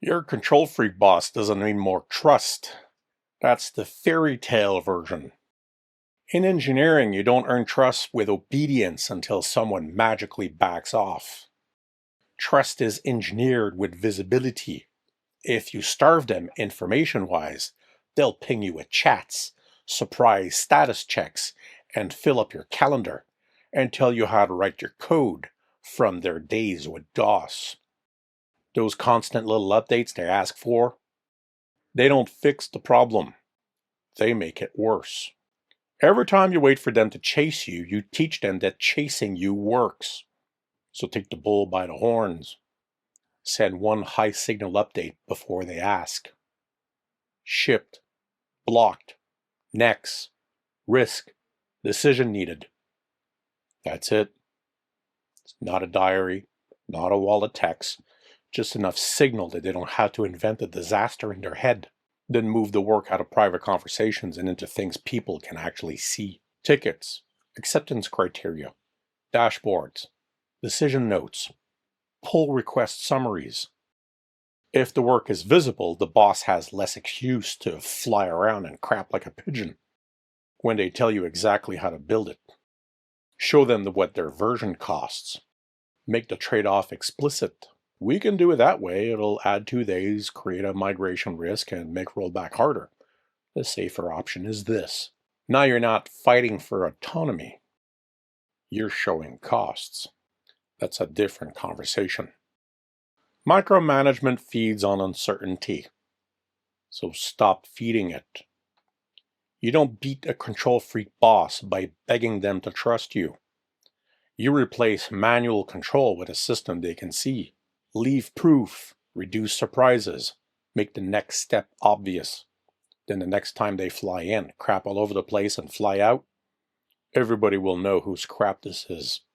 Your control freak boss doesn't need more trust. That's the fairy tale version. In engineering, you don't earn trust with obedience until someone magically backs off. Trust is engineered with visibility. If you starve them information-wise, they'll ping you with chats, surprise status checks, and fill up your calendar and tell you how to write your code from their days with DOS. Those constant little updates they ask for, they don't fix the problem. They make it worse. Every time you wait for them to chase you, you teach them that chasing you works. So take the bull by the horns. Send one high signal update before they ask. Shipped, blocked, next, risk, decision needed. That's it. It's not a diary, not a wall of text, just enough signal that they don't have to invent a disaster in their head. Then move the work out of private conversations and into things people can actually see. Tickets, acceptance criteria, dashboards, decision notes, pull request summaries. If the work is visible, the boss has less excuse to fly around and crap like a pigeon when they tell you exactly how to build it. Show them what their version costs. Make the trade-off explicit. We can do it that way. It'll add 2 days, create a migration risk, and make rollback harder. The safer option is this. Now you're not fighting for autonomy. You're showing costs. That's a different conversation. Micromanagement feeds on uncertainty. So stop feeding it. You don't beat a control freak boss by begging them to trust you. You replace manual control with a system they can see. Leave proof, reduce surprises, make the next step obvious. Then the next time they fly in, crap all over the place and fly out, everybody will know whose crap this is.